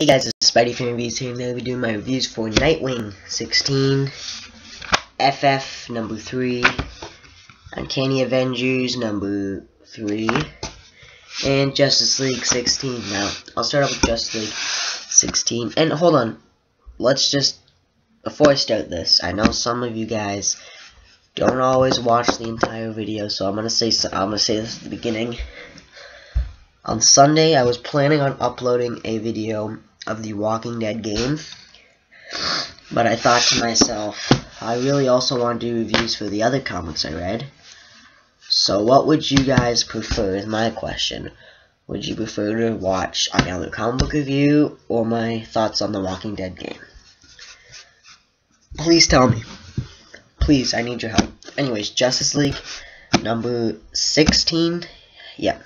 Hey guys, it's Spidey from Reviews here, and today I'll be doing my reviews for Nightwing 16, FF number 3, Uncanny Avengers number 3, and Justice League 16. Now, I'll start off with Justice League 16, and hold on, let's just, before I start this, I know some of you guys don't always watch the entire video, so I'm gonna say this at the beginning. On Sunday, I was planning on uploading a video of the Walking Dead game, but I thought to myself, I really also want to do reviews for the other comics I read. So what would you guys prefer is my question. Would you prefer to watch another comic book review or my thoughts on the Walking Dead game? Please tell me. Please, I need your help. Anyways, Justice League number 16. Yeah.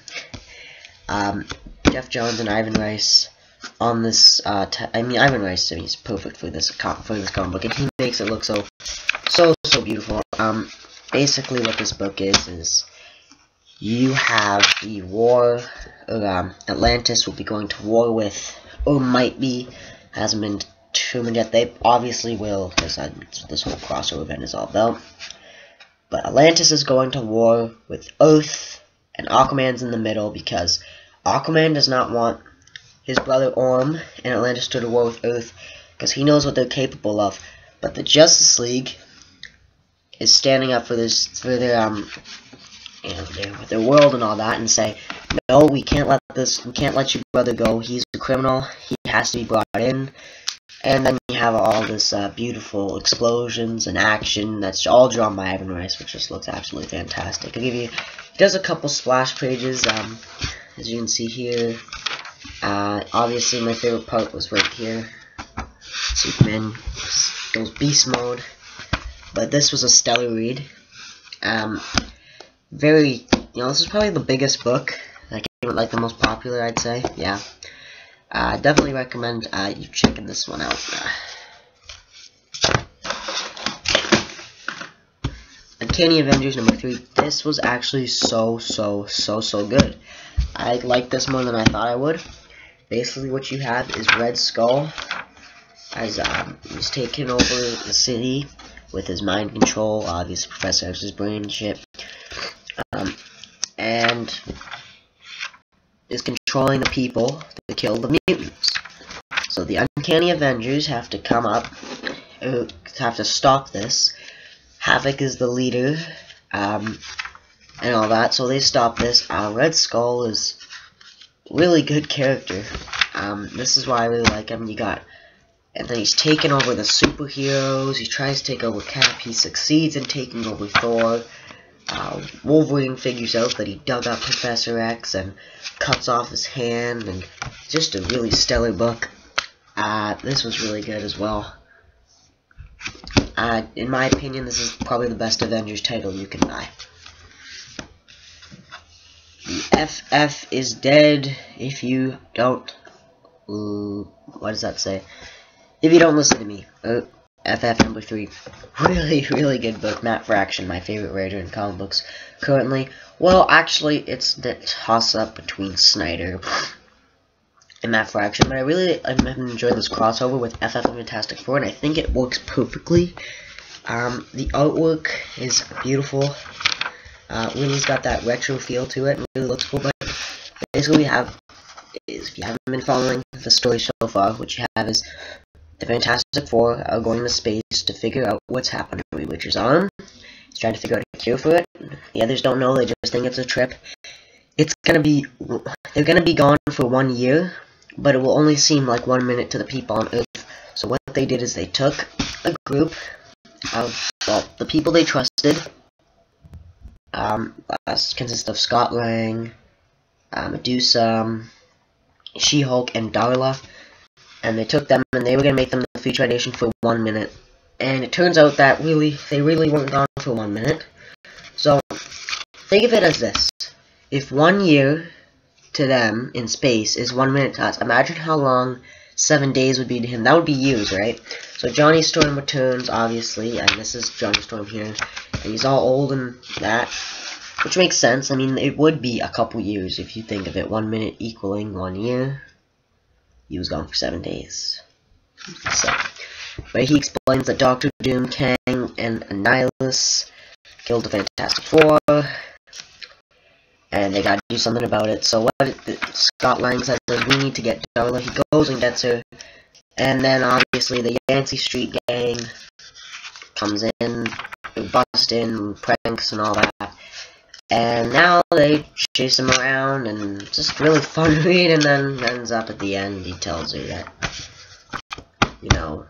Jeff Jones and Ivan Rice on this. Ivan Rice, I mean, he's perfect for this comic book, and he makes it look so beautiful. Basically, what this book is you have the war. Atlantis will be going to war with, or might be, hasn't been determined yet. They obviously will, because this whole crossover event is all about. But Atlantis is going to war with Earth, and Aquaman's in the middle because Aquaman does not want his brother Orm and Atlantis to war with Earth because he knows what they're capable of. But the Justice League is standing up for their world and all that, and say, no, we can't let your brother go. He's a criminal. He has to be brought in. And then you have all this beautiful explosions and action that's all drawn by Ivan Rice, which just looks absolutely fantastic. He does a couple splash pages, as you can see here. Obviously, my favorite part was right here. Superman goes beast mode. But this was a stellar read. This is probably the biggest book. Like the most popular, I'd say. Yeah. Definitely recommend you checking this one out. Uncanny Avengers number 3. This was actually so good. I like this more than I thought I would. Basically, what you have is Red Skull as he's taking over the city with his mind control, obviously Professor X's brain chip, and is controlling the people to kill the mutants. So the Uncanny Avengers have to come up, have to stop this. Havoc is the leader, and all that, so they stop this. Red Skull is a really good character. This is why I really like him. And then he's taking over the superheroes. He tries to take over Cap. He succeeds in taking over Thor. Wolverine figures out that he dug up Professor X and cuts off his hand, and just a really stellar book. This was really good as well. In my opinion, this is probably the best Avengers title you can buy. The FF is dead if you don't. What does that say? If you don't listen to me. FF number 3. Really good book. Matt Fraction, my favorite writer in comic books currently. Well, actually, it's the toss-up between Snyder and Matt Fraction, but I'm enjoying this crossover with FF and Fantastic Four, and I think it works perfectly. The artwork is beautiful. Really's got that retro feel to it, and really looks cool. But basically, if you haven't been following the story so far, what you have is the Fantastic Four are going to space to figure out what's happened to Witcher's arm. He's trying to figure out a cure for it. The others don't know, they just think it's a trip. They're gonna be gone for 1 year, but it will only seem like 1 minute to the people on Earth. So what they did is they took a group of, well, the people they trusted, consists of Scott Lang, Medusa, She-Hulk, and Darla, and they took them and they were going to make them the Future Nation for 1 minute. And it turns out that they really weren't gone for 1 minute. So, think of it as this. If 1 year to them in space is 1 minute to us, imagine how long 7 days would be to him. That would be years, right? So Johnny Storm returns, obviously, and this is Johnny Storm here, and he's all old and that, which makes sense. I mean, it would be a couple years if you think of it. 1 minute equaling 1 year. he was gone for 7 days. So, but he explains that Doctor Doom, Kang, and Annihilus killed the Fantastic Four, and they gotta do something about it. So Scott Lang says is we need to get Darla. He goes and gets her, and then obviously the Yancey Street gang comes in, bust in, pranks and all that. And now they chase him around, and just really fun read, and then ends up at the end, he tells her that, you know,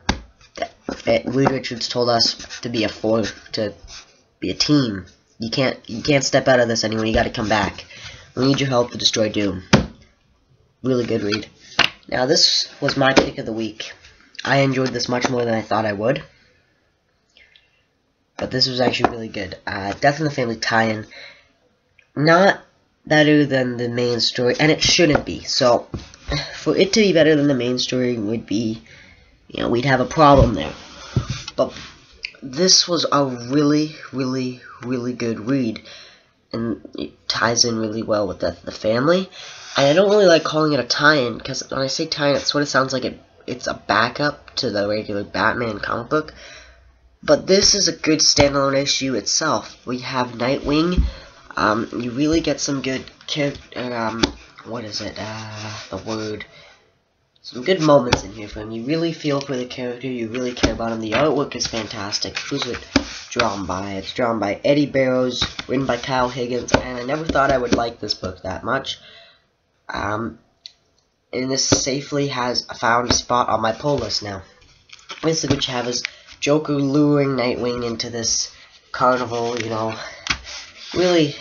that Reed Richards told us to be a team. You can't step out of this anymore, you gotta come back. We need your help to destroy Doom. Really good read. Now this was my pick of the week. I enjoyed this much more than I thought I would. But this was actually really good. Death in the Family tie-in. Not better than the main story, and it shouldn't be. So, for it to be better than the main story would be, you know, we'd have a problem there. But this was a really, really, really good read, and it ties in really well with Death of the Family. And I don't really like calling it a tie-in, because when I say tie-in, it sort of sounds like it's a backup to the regular Batman comic book. But this is a good standalone issue itself. We have Nightwing. You really get some good what is it? The word. Some good moments in here for him. You really feel for the character. You really care about him. The artwork is fantastic. Who's it drawn by? It's drawn by Eddie Barrows, written by Kyle Higgins, and I never thought I would like this book that much. And this safely has found a spot on my pull list now. Basically, what you have is Joker luring Nightwing into this carnival, you know. Really,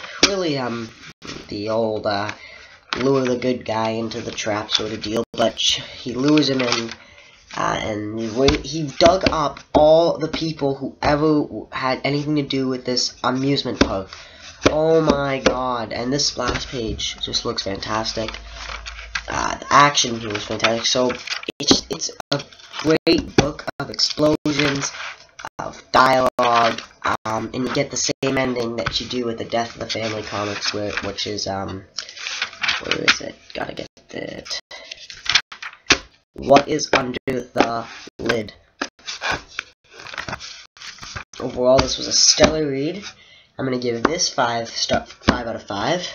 the old, lure the good guy into the trap sort of deal, but he lures him in, and he dug up all the people who ever had anything to do with this amusement park. Oh my god, and this splash page just looks fantastic. The action here is fantastic, so it's a great book of explosions, of dialogue, and you get the same ending that you do with the Death of the Family comics, which is, where is it? Gotta get it. What is under the lid? Overall, this was a stellar read. I'm gonna give this 5 out of 5.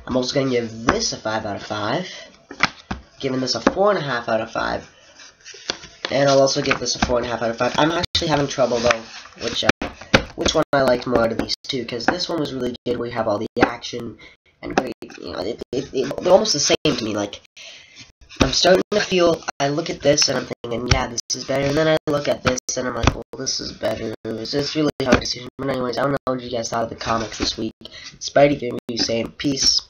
I'm also gonna give this a 5 out of 5. Giving this a 4.5 out of 5. And I'll also give this a 4.5 out of 5. I'm actually having trouble though, which one I liked more out of these two, because this one was really good. We have all the action and great, you know, they're almost the same to me. Like, I'm starting to feel, I look at this and I'm thinking, yeah, this is better, and then I look at this and I'm like, well, this is better. It's just really hard decision. But anyways, I don't know what you guys thought of the comics this week. Spidey Game, saying peace.